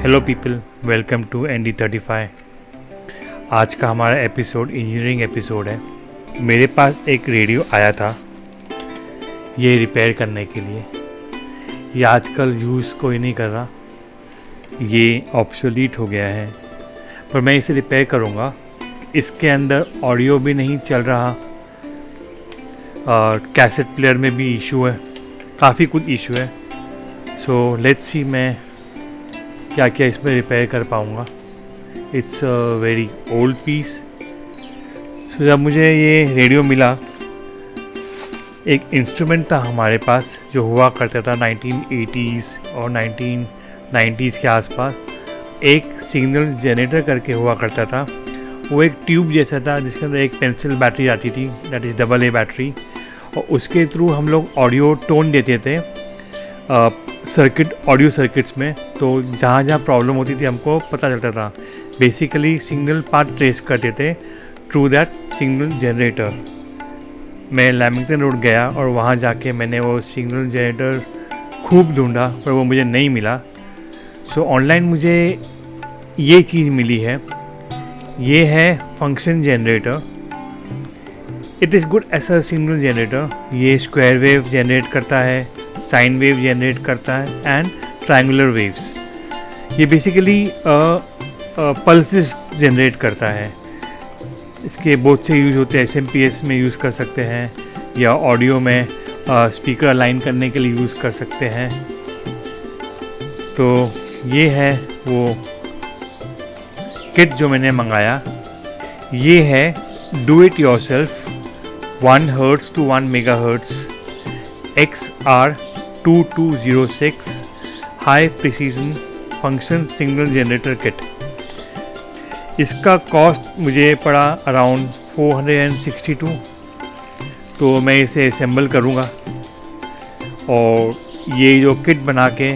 Hello people, welcome to ND35। आज का हमारा एपिसोड इंजीनियरिंग एपिसोड है। मेरे पास एक रेडियो आया था ये रिपेयर करने के लिए। ये आजकल यूज़ कोई नहीं कर रहा, ये ऑब्सोलीट हो गया है, पर मैं इसे रिपेयर करूँगा। इसके अंदर ऑडियो भी नहीं चल रहा और कैसेट प्लेयर में भी इशू है, काफ़ी कुछ इशू है। सो लेट्स सी मैं क्या क्या इसमें रिपेयर कर पाऊँगा। It's a very old piece. So जब मुझे ये रेडियो मिला, एक इंस्ट्रूमेंट था हमारे पास जो हुआ करता था 1980s और 1990s के आसपास। एक सिग्नल जनरेटर करके हुआ करता था। वो एक ट्यूब जैसा था जिसके अंदर एक पेंसिल बैटरी आती थी, दैट इज़ AA बैटरी, और उसके थ्रू हम लोग ऑडियो टोन देते थे ऑडियो सर्किट्स में। तो जहाँ जहाँ प्रॉब्लम होती थी हमको पता चलता था। बेसिकली सिग्नल पाथ ट्रेस करते थे थ्रू दैट सिग्नल जनरेटर। मैं लैमिंगटन रोड गया और वहाँ जाके मैंने वो सिग्नल जनरेटर खूब ढूंढा, पर वो मुझे नहीं मिला। सो ऑनलाइन मुझे ये चीज़ मिली है। ये है function generator. It is good as a signal generator. ये स्क्वायर वेव जनरेट करता है, साइन वेव जनरेट करता है एंड ट्रायंगुलर वेव्स। ये बेसिकली पल्सेस जनरेट करता है। इसके बहुत से यूज़ होते हैं। SMPS में यूज़ कर सकते हैं या ऑडियो में स्पीकर अलाइन करने के लिए यूज़ कर सकते हैं। तो ये है वो किट जो मैंने मंगाया। ये है do it yourself 1 Hz to 1 MHz XR2206 high precision function signal generator kit. इसका कॉस्ट मुझे पड़ा अराउंड 462। तो मैं इसे असेंबल करूँगा और ये जो किट बना के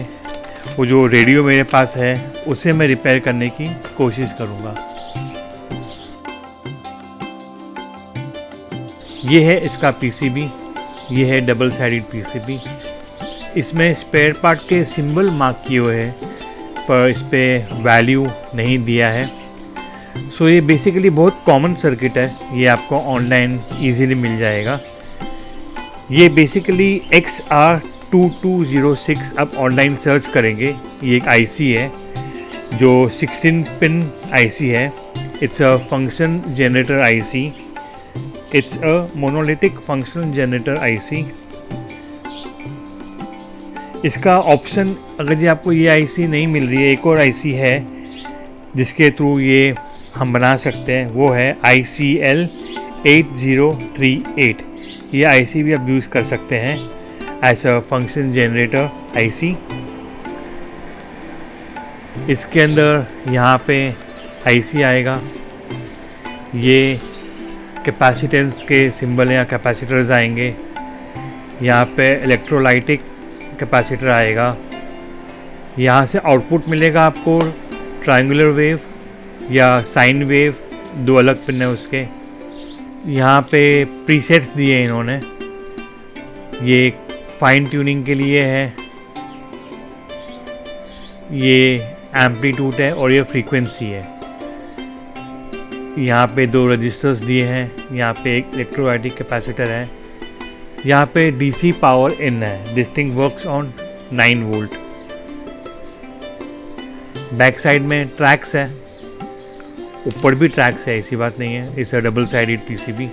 वो जो रेडियो मेरे पास है उसे मैं रिपेयर करने की कोशिश करूँगा। ये है इसका PCB। ये है डबल साइडेड PCB। इसमें स्पेयर पार्ट के सिंबल मार्क किए हुए हैं, पर इस पर वैल्यू नहीं दिया है। सो ये बेसिकली बहुत कॉमन सर्किट है। ये आपको ऑनलाइन इजीली मिल जाएगा। ये बेसिकली XR2206 आप ऑनलाइन सर्च करेंगे। ये एक IC है जो 16 पिन IC है। It's a function generator IC। It's a monolithic function generator IC। इसका ऑप्शन, अगर जी आपको ये IC नहीं मिल रही है, एक और IC है जिसके थ्रू ये हम बना सकते हैं, वो है ICL 8038। ये IC भी आप यूज़ कर सकते हैं as a function generator IC। इसके अंदर यहाँ पे IC आएगा। ये कैपेसिटेंस के सिंबल या कैपेसिटर्स आएंगे। यहाँ पे इलेक्ट्रोलाइटिक कैपेसिटर आएगा। यहाँ से आउटपुट मिलेगा आपको ट्रायंगुलर वेव या साइन वेव, दो अलग पिन है उसके। यहाँ पे प्रीसेट्स दिए हैं इन्होंने। ये फाइन ट्यूनिंग के लिए है, ये एम्पलीट्यूड है और ये फ्रीक्वेंसी है। यहाँ पे 2 रजिस्टर्स दिए हैं। यहाँ पे एक इलेक्ट्रोलाइटिक कैपेसिटर है। यहाँ पे DC पावर इन है। This thing works on 9 volt. Back side में ट्रैक्स है, ऊपर भी ट्रैक्स है, ऐसी बात नहीं है। It's a double sided PCB।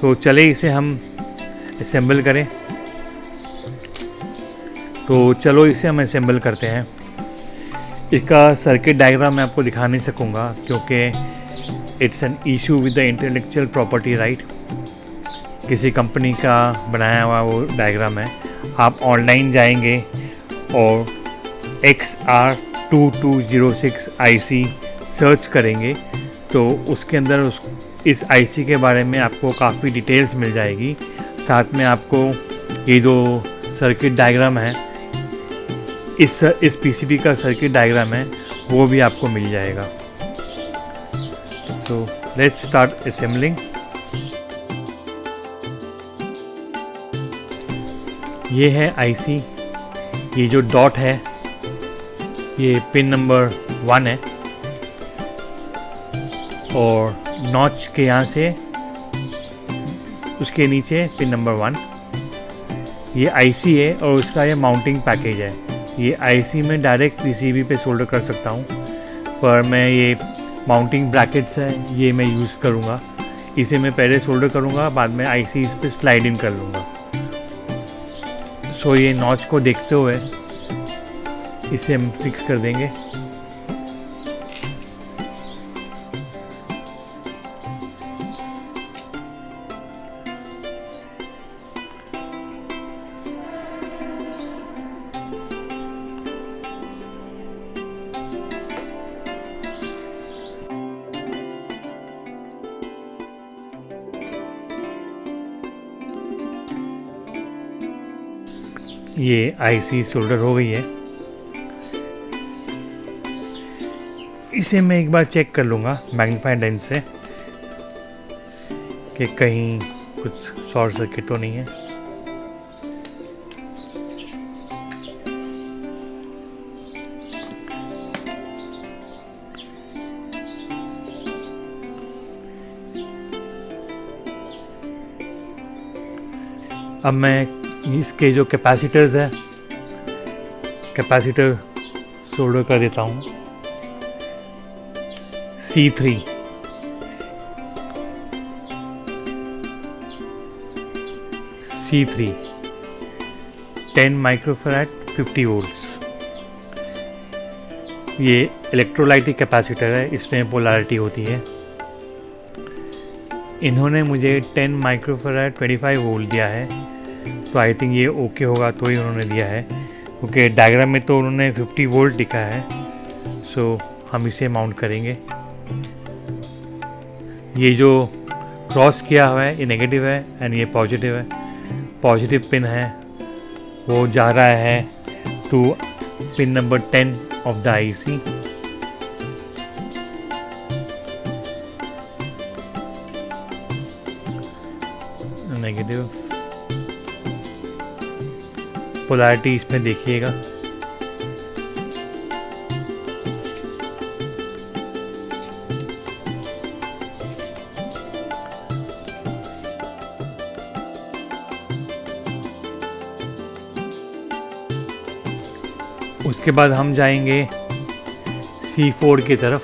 सो चले इसे हम असेंबल करें। तो चलो इसे हम असेंबल करते हैं। इसका सर्किट डायग्राम मैं आपको दिखा नहीं सकूँगा क्योंकि it's an issue with the intellectual property right. किसी कंपनी का बनाया हुआ वो डायग्राम है। आप ऑनलाइन जाएंगे और XR2206 IC सर्च करेंगे तो उसके अंदर इस IC के बारे में आपको काफ़ी डिटेल्स मिल जाएगी। साथ में आपको ये जो सर्किट डायग्राम है, इस PCB का सर्किट डायग्राम है, वो भी आपको मिल जाएगा। So let's start assembling. ये है IC। ये जो डॉट है ये पिन नंबर 1 है और नॉच के यहाँ से उसके नीचे पिन नंबर 1। ये आईसी है और उसका ये माउंटिंग पैकेज है। ये आईसी में डायरेक्ट पीसीबी पे सोल्डर कर सकता हूँ, पर मैं ये माउंटिंग ब्रैकेट्स है ये मैं यूज़ करूँगा। इसे मैं पहले सोल्डर करूँगा, बाद में आईसी इस पर स्लाइड इन कर लूँगा। सो ये नॉच को देखते हुए इसे हम फिक्स कर देंगे। ये आईसी सोल्डर हो गई है। इसे मैं एक बार चेक कर लूँगा मैग्नीफाइंग लेंस से कि कहीं कुछ शॉर्ट सर्किट तो नहीं है। अब मैं इसके जो कैपेसिटर्स है कैपेसिटर सोल्डर कर देता हूँ। C3 10 microfarad 50 volts. ये इलेक्ट्रोलाइटिक कैपेसिटर है, इसमें पोलैरिटी होती है। इन्होंने मुझे 10 माइक्रोफैराड 25 वोल्ट दिया है, तो आई थिंक ये ओके होगा तो ही उन्होंने दिया है, क्योंकि डायग्राम में तो उन्होंने 50 वोल्ट लिखा है। सो हम इसे माउंट करेंगे। ये जो क्रॉस किया हुआ है ये नेगेटिव है एंड ये पॉजिटिव है। पॉजिटिव पिन है वो जा रहा है to pin number 10 of the IC. Negative polarity इसमें देखिएगा। उसके बाद हम जाएंगे C4 की तरफ।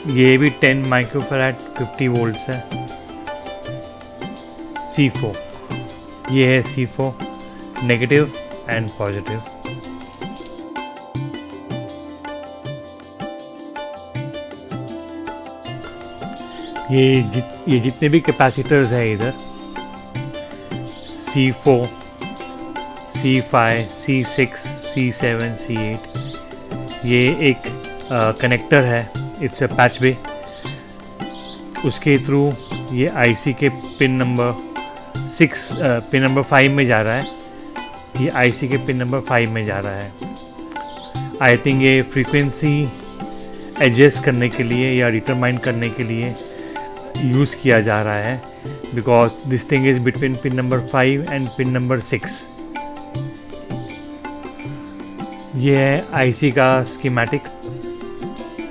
ये भी 10 माइक्रोफैराड 50 वोल्ट्स है। C4 ये है C4 नेगेटिव एंड पॉजिटिव। ये जितने भी कैपेसिटर्स हैं इधर C4 C5 C6 C7 C8 ये एक कनेक्टर है, इट्स अ पैच बे। उसके थ्रू ये आईसी के पिन नंबर 5 में जा रहा है। ये आईसी के पिन नंबर 5 में जा रहा है। आई थिंक ये फ्रीक्वेंसी एडजस्ट करने के लिए या डिटरमाइन करने के लिए यूज़ किया जा रहा है, because this thing is between pin number 5 and pin number 6। ये है आईसी का स्कीमेटिक।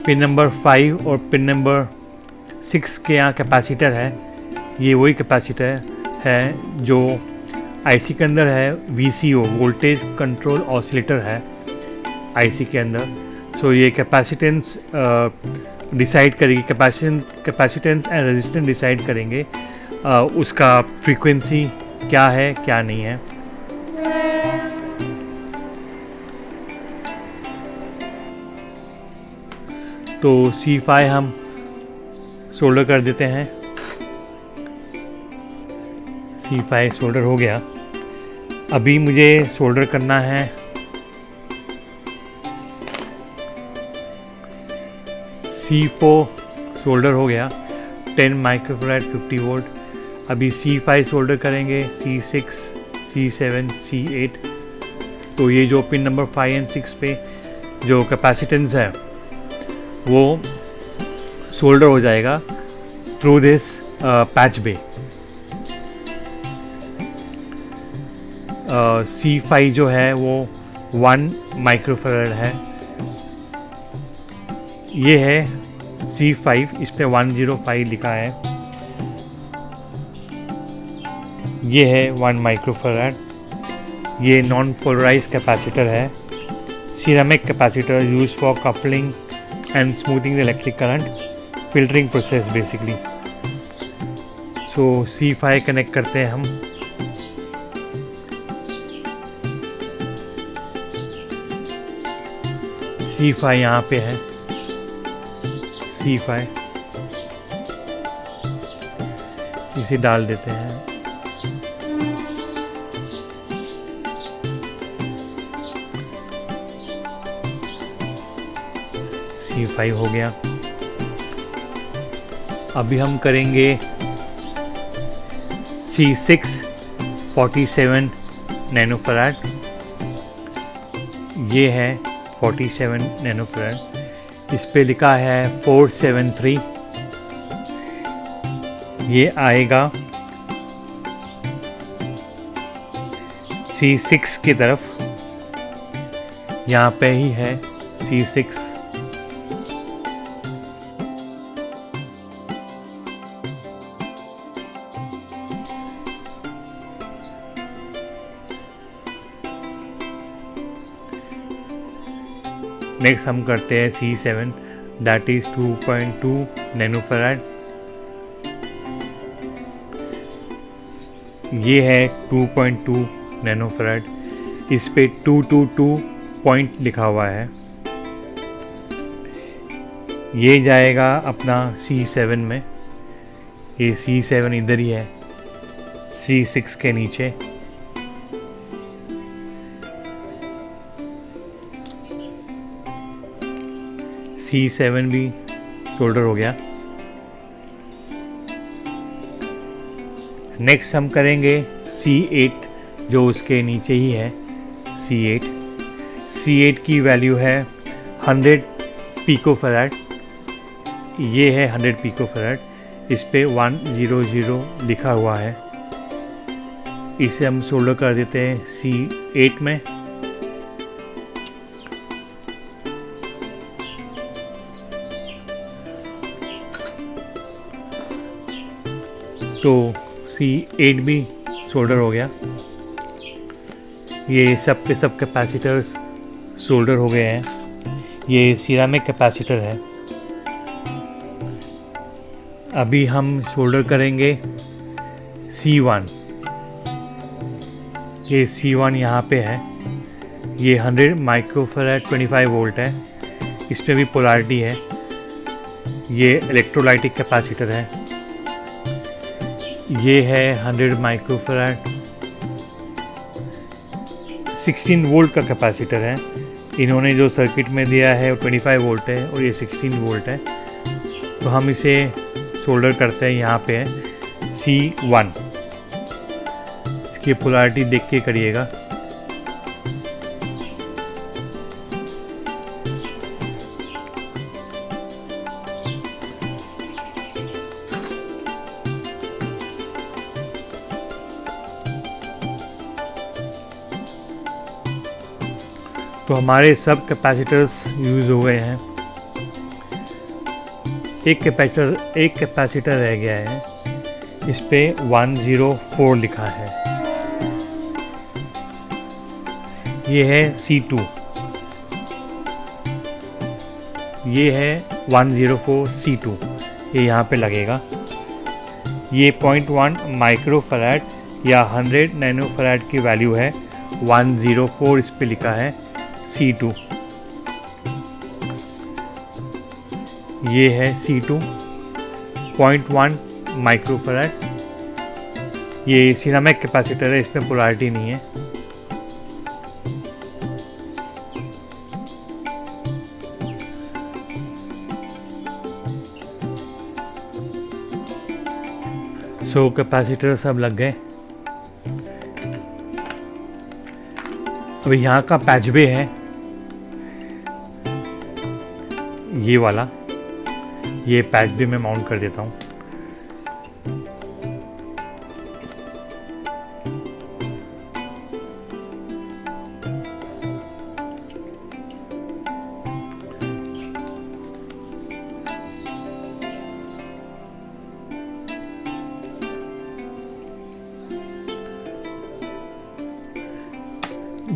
पिन नंबर 5 और पिन नंबर 6 के यहाँ कैपेसिटर है। ये वही कैपेसिटर है जो आईसी के अंदर है। VCO वोल्टेज कंट्रोल ऑसिलेटर है आईसी के अंदर। सो ये कैपेसिटेंस डिसाइड करेगी, कैपेसिटेंस एंड रेजिस्टेंस डिसाइड करेंगे उसका फ्रीक्वेंसी क्या है क्या नहीं है। तो C5 हम सोल्डर कर देते हैं। C5 सोल्डर हो गया। अभी मुझे सोल्डर करना है C4 सोल्डर हो गया 10 माइक्रोफैराड 50 वोल्ट। अभी C5 सोल्डर करेंगे C6 C7 C8। तो ये जो पिन नंबर 5 एंड 6 पे जो कैपेसिटेंस है वो सोल्डर हो जाएगा through this patch bay. C5 जो है वो 1 माइक्रोफैराड है। ये है C5, इस पे 105 लिखा है। ये है 1 माइक्रोफैराड। ये नॉन पोलराइज कैपेसिटर है, ceramic capacitor use for coupling and smoothing the electric current filtering process basically. So C5 connect करते हैं हम। C5 यहाँ पे है, C5 इसे डाल देते हैं। C5 हो गया। अभी हम करेंगे C6 47 नैनोफैराड। ये है 47 नैनोफैराड, इस पे लिखा है 473। ये आएगा C6 की तरफ, यहाँ पे ही है C6। नेक्स्ट हम करते हैं C7, दैट इज 2.2 नैनोफैराड। ये है 2.2 नैनोफैराड, इस पे 222 पॉइंट लिखा हुआ है। ये जाएगा अपना C7 में। ये C7 इधर ही है, C6 के नीचे। C7 भी सोल्डर हो गया। नेक्स्ट हम करेंगे C8, जो उसके नीचे ही है, C8। C8 की वैल्यू है 100 पिकोफैराड। ये है 100 पिकोफैराड, इस पे 100 लिखा हुआ है। इसे हम सोल्डर कर देते हैं C8 में। तो C8 भी सोल्डर हो गया। ये सब के सब कैपेसिटर्स सोल्डर हो गए हैं। ये सिरेमिक कैपेसिटर है। अभी हम सोल्डर करेंगे C1। ये C1 यहाँ पे है। ये 100 माइक्रोफैराड 25 वोल्ट है, इस पे भी पोलैरिटी है। ये इलेक्ट्रोलाइटिक कैपेसिटर है। ये है 100 माइक्रोफैराड 16 वोल्ट का कैपेसिटर है। इन्होंने जो सर्किट में दिया है वो 25 वोल्ट है और ये 16 वोल्ट है। तो हम इसे सोल्डर करते हैं। यहाँ पे है C1। इसकी पोलैरिटी देख के करिएगा। तो हमारे सब कैपेसिटर्स यूज़ हो गए हैं। एक कैपेसिटर रह गया है, इस पे 104 लिखा है। ये है C2। ये है 104 C2, ये यहाँ पे लगेगा। ये 0.1 माइक्रोफैराड या 100 नैनोफैराड की वैल्यू है। 104 इस पे लिखा है C2। ये है C2 0.1 माइक्रोफैराड। ये सिरेमिक कैपेसिटर है, इसमें पोलैरिटी नहीं है। सो कैपेसिटर सब लग गए। अब यहाँ का पैच बे है, ये वाला। ये पैच बे मैं माउंट कर देता हूँ।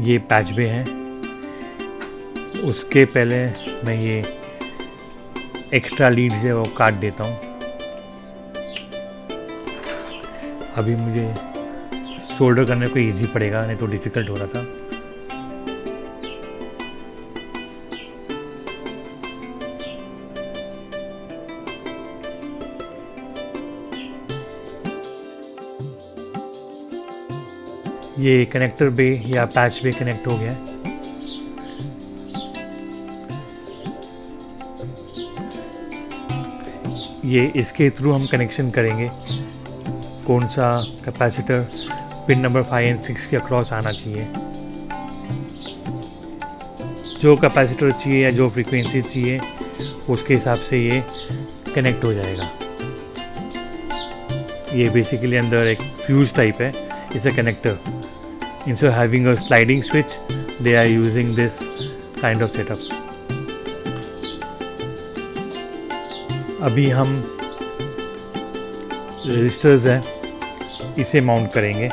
ये पैच बे है। उसके पहले मैं ये एक्स्ट्रा लीड्स है वो काट देता हूँ। अभी मुझे सोल्डर करने को इजी पड़ेगा, नहीं तो डिफ़िकल्ट हो रहा था। ये कनेक्टर बे या पैच बे कनेक्ट हो गया है। ये इसके थ्रू हम कनेक्शन करेंगे कौन सा कैपेसिटर पिन नंबर 5 और 6 के अक्रॉस आना चाहिए। जो कैपेसिटर चाहिए या जो फ्रीक्वेंसी चाहिए उसके हिसाब से ये कनेक्ट हो जाएगा। ये बेसिकली अंदर एक फ्यूज टाइप है, it's a connector. Instead of having a sliding switch, they are using this kind of setup. अभी हम रेजिस्टर्स हैं, इसे माउंट करेंगे।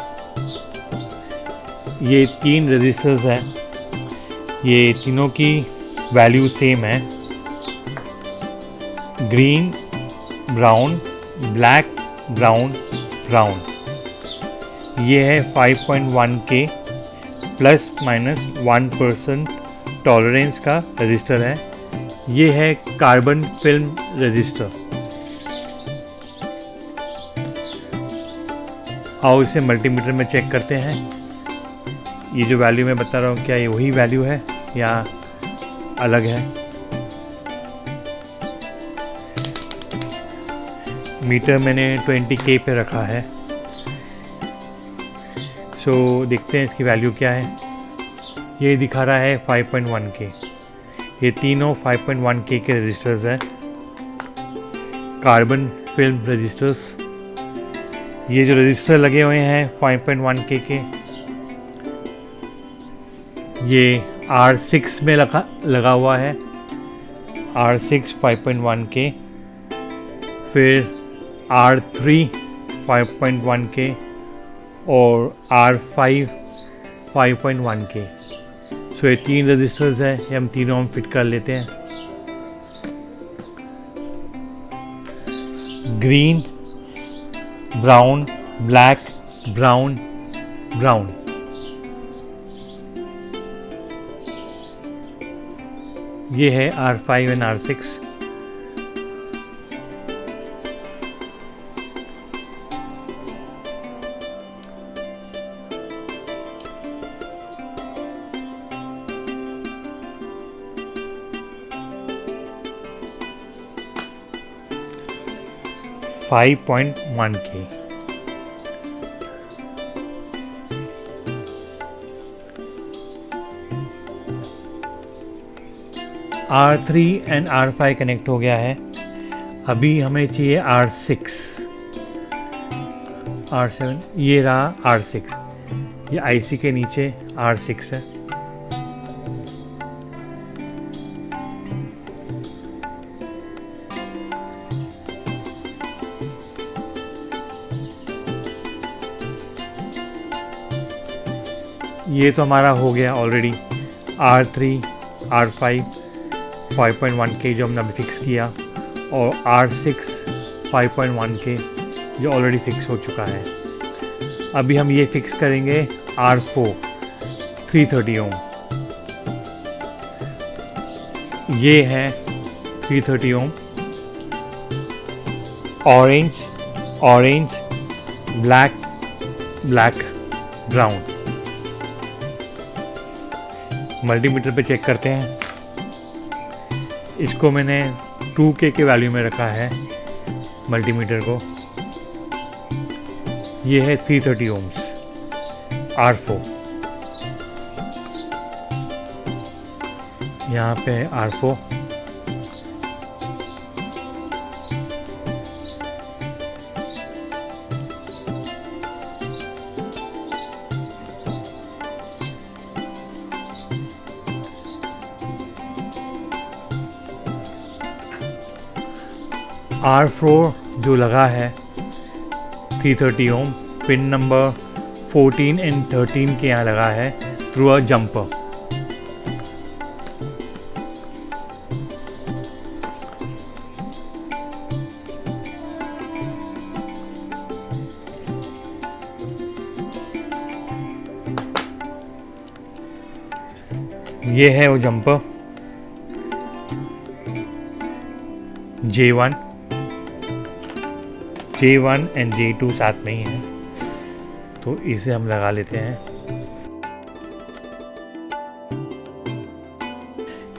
ये 3 रेजिस्टर्स हैं, ये तीनों की वैल्यू सेम है। Green, brown, black, brown, brown. ये है 5.1 के प्लस माइनस 1% टॉलरेंस का रजिस्टर है। ये है कार्बन फिल्म रजिस्टर। आओ इसे मल्टीमीटर में चेक करते हैं। ये जो वैल्यू मैं बता रहा हूँ क्या ये वही वैल्यू है या अलग है। मीटर मैंने 20K पे रखा है। सो देखते हैं इसकी वैल्यू क्या है। ये दिखा रहा है 5.1K। ये तीनों 5.1K के रजिस्टर्स हैं, कार्बन फिल्म रजिस्टर्स। ये जो रजिस्टर लगे हुए हैं 5.1K के, ये R6 में लगा हुआ है। R6 5.1K, फिर R3 5.1K और R5 5.1K। सो ये 3 रजिस्टर्स हैं, ये हम तीनों हम फिट कर लेते हैं। Green, brown, black, brown, brown. ये है R5 और R6। $5.1K। R3 and R5 connect हो गया है। अभी हमें चाहिए R6, R7। ये रहा R6, ये IC के नीचे R6 है। ये तो हमारा हो गया ऑलरेडी। R3, R5 5.1K जो हमने अभी फिक्स किया, और R6 5.1K जो ऑलरेडी फिक्स हो चुका है। अभी हम ये फिक्स करेंगे R4 330 ओम। ये है 330 ohm. Orange, orange, black, black, brown. Multimeter पे चेक करते हैं। इसको मैंने 2K के वैल्यू में रखा है मल्टीमीटर को। ये है 330 ओम्स R4। यहाँ पे है R4। R4 जो लगा है 330 ओम, पिन नंबर 14 एंड 13 के यहाँ लगा है। through a jumper. ये है वो जंपर J1 एंड J2 साथ में ही है, तो इसे हम लगा लेते हैं।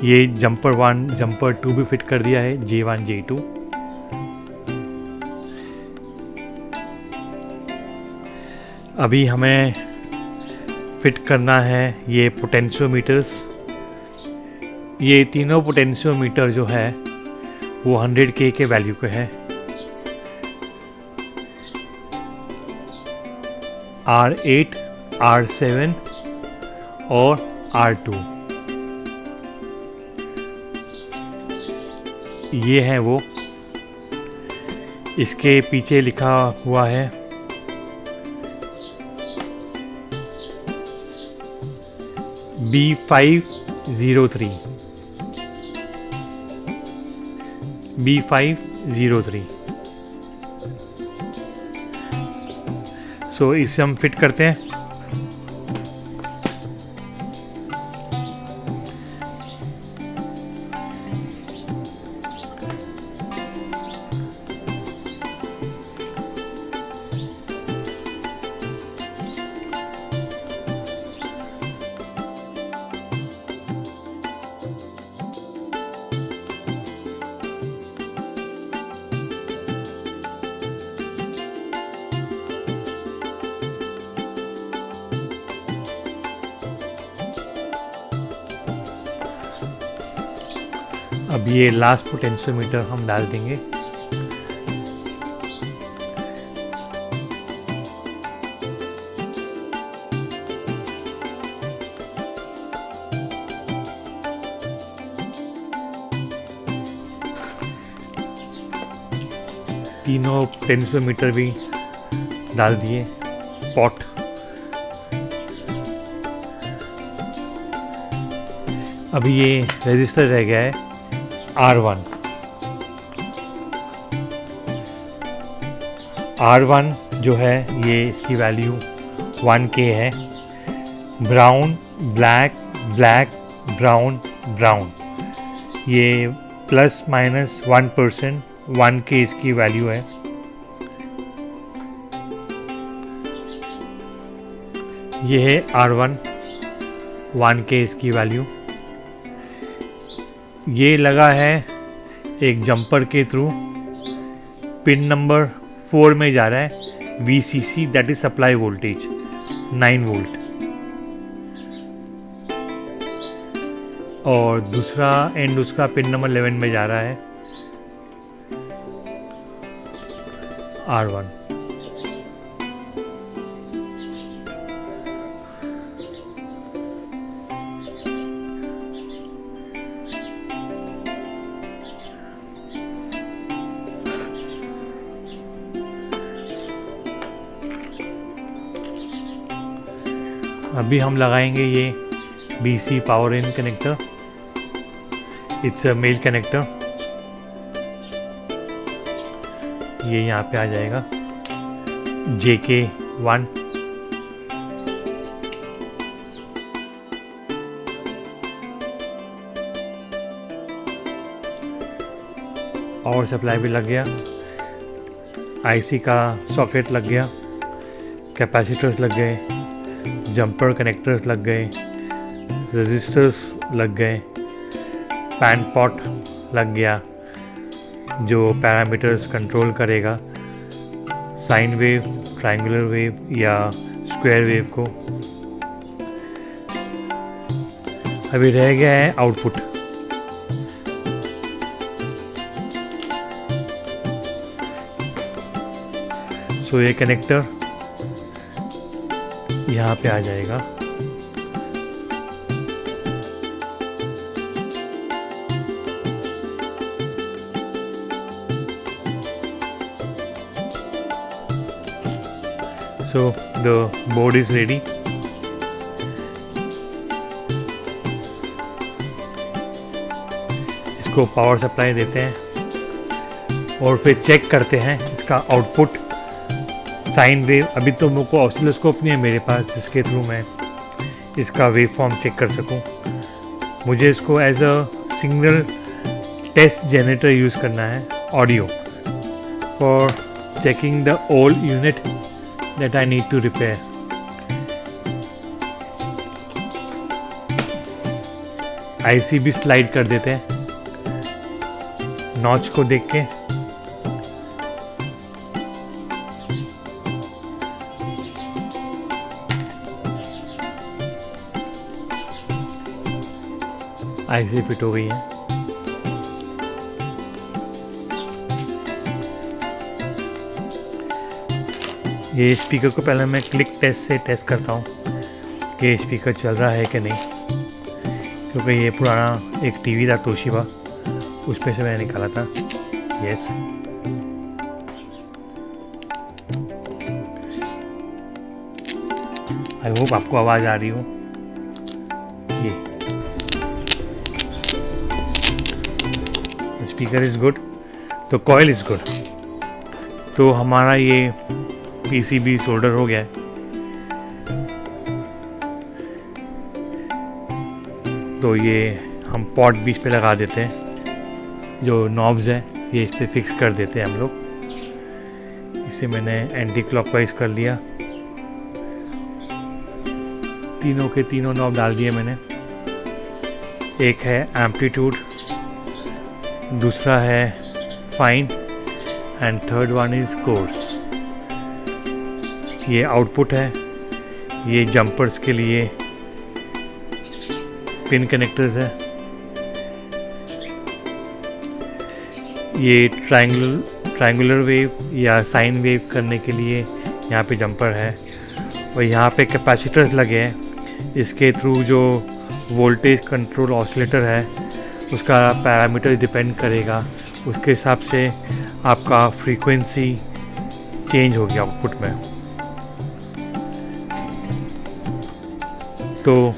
ये जंपर 1 जंपर 2 भी फिट कर दिया है, J1 J2। अभी हमें फिट करना है ये पोटेंशियोमीटर्स। ये तीनों पोटेंशियोमीटर जो है वो 100K के वैल्यू के है। R8, R7 और R2 ये है वो। इसके पीछे लिखा हुआ है B503 B503। सो इसे हम फिट करते हैं। अब ये लास्ट पोटेंशियोमीटर हम डाल देंगे। तीनों पोटेंशियोमीटर भी डाल दिए पॉट। अभी ये रजिस्टर रह गया है R1। R1 जो है ये इसकी वैल्यू 1K है। Brown black black brown brown, ये ±1% 1K इसकी वैल्यू है। ये है R1 1K इसकी वैल्यू। ये लगा है एक जंपर के थ्रू, पिन नंबर 4 में जा रहा है VCC, that is supply voltage 9 volt. और दूसरा एंड उसका पिन नंबर 11 में जा रहा है R1। अभी हम लगाएंगे ये BC power in connector. It's a male connector. ये यहाँ पे आ जाएगा JK1। पावर सप्लाई भी लग गया, IC का सॉकेट लग गया, कैपेसिटर्स लग गए, जंपर कनेक्टर्स लग गए, रजिस्टर्स लग गए, पैन पॉट लग गया जो पैरामीटर्स कंट्रोल करेगा, साइन वेव, ट्रायंगुलर वेव या स्क्वायर वेव को। अभी रह गया है आउटपुट। सो ये कनेक्टर यहाँ पे आ जाएगा। So the board is ready। इसको पावर सप्लाई देते हैं और फिर चेक करते हैं इसका आउटपुट साइन वेव। अभी तो मुझको ऑसिलोस्कोप नहीं है मेरे पास जिसके थ्रू मैं इसका वेव फॉर्म चेक कर सकूं। मुझे इसको as a signal test generator use करना है audio for checking the old unit that I need to repair. IC भी स्लाइड कर देते हैं नॉच को देख के। आईसी फिट हो गई है। ये स्पीकर को पहले मैं क्लिक टेस्ट से टेस्ट करता हूँ कि स्पीकर चल रहा है कि नहीं, क्योंकि ये पुराना एक टीवी था तोशिबा, उस पे से मैंने निकाला था। यस, आई होप आपको आवाज़ आ रही हो। ये स्पीकर इज़ गुड, तो कॉइल इज़ गुड। तो हमारा ये पीसीबी सोल्डर हो गया है। तो ये हम पॉट बीच पे लगा देते हैं, जो नॉब्स हैं ये इस पर फिक्स कर देते हैं हम लोग। इसे मैंने एंटी क्लॉकवाइज कर लिया, तीनों के तीनों नॉब डाल दिए मैंने। एक है एम्पलीट्यूड, दूसरा है fine and third one is course. ये आउटपुट है, ये जंपर्स के लिए पिन कनेक्टर्स है। ये ट्रायंगुलर वेव या साइन वेव करने के लिए यहाँ पे जंपर है, और यहाँ पे कैपेसिटर्स लगे हैं। इसके थ्रू जो वोल्टेज कंट्रोल ऑसिलेटर है उसका पैरामीटर डिपेंड करेगा, उसके हिसाब से आपका फ्रीक्वेंसी चेंज होगी आउटपुट में। तो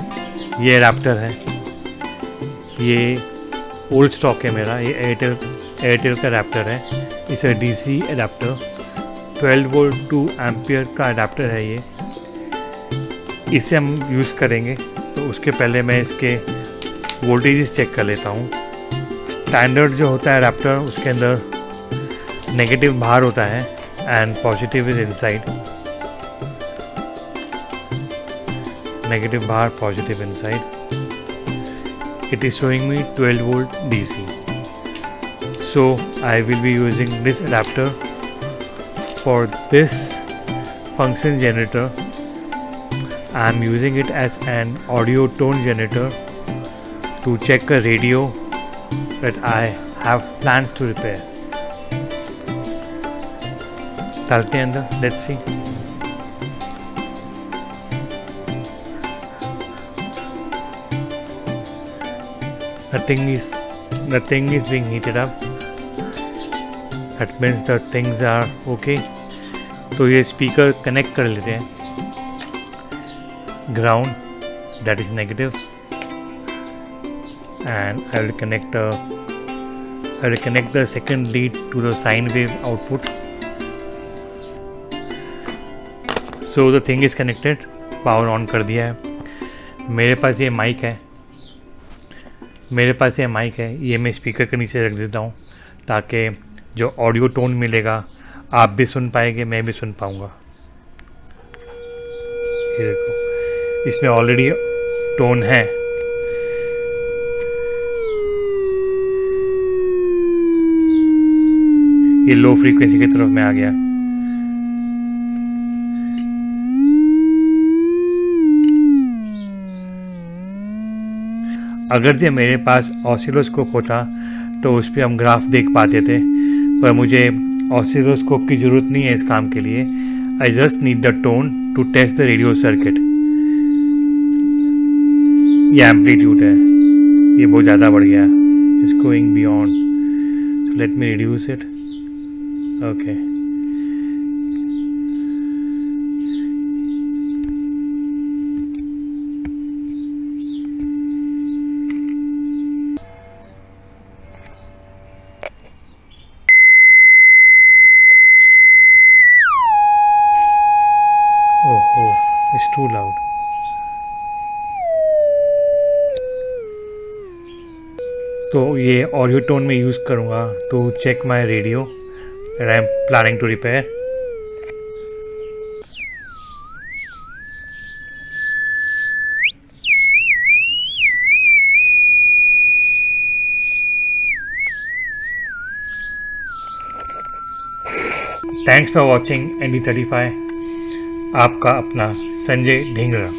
ये एडाप्टर है, ये ओल्ड स्टॉक है मेरा, ये एयरटेल का एडाप्टर है। इसे डीसी एडाप्टर 12 वोल्ट 2 एम्पियर का एडाप्टर है ये। इसे हम यूज़ करेंगे, तो उसके पहले मैं इसके वोल्टेजेस चेक कर लेता हूँ। स्टैंडर्ड जो होता है एडाप्टर, उसके अंदर नेगेटिव बाहर होता है and positive is inside. Negative bar, positive inside. It is showing me 12 volt DC. So I will be using this adapter for this function generator. I am using it as an audio tone generator to check a radio that I have plans to repair. डालते हैं अंदर, let's see. Nothing is being heated up. That means the things are okay. तो ये speaker connect कर लेते हैं, ground that is negative, and I will connect the second lead to the sine wave output. So the thing is connected, power on कर दिया है। मेरे पास ये माइक है, ये मैं स्पीकर के नीचे रख देता हूँ ताकि जो ऑडियो टोन मिलेगा आप भी सुन पाएंगे, मैं भी सुन पाऊँगा। ये देखो, इसमें ऑलरेडी टोन है। ये लो फ्रीक्वेंसी की तरफ में आ गया। अगर जो मेरे पास ऑसिलोस्कोप होता तो उस पर हम ग्राफ देख पाते थे, पर मुझे ऑसिलोस्कोप की ज़रूरत नहीं है इस काम के लिए। I just need the tone to test the radio circuit. ये एम्पलीट्यूड है, ये बहुत ज़्यादा बढ़ गया, it's going beyond, so let me reduce it. Okay, it's too loud. तो ये ऑडियो टोन में यूज़ करूँगा to check my radio that I am planning to repair. Thanks for watching ND35. आपका अपना संजय ढींगरा.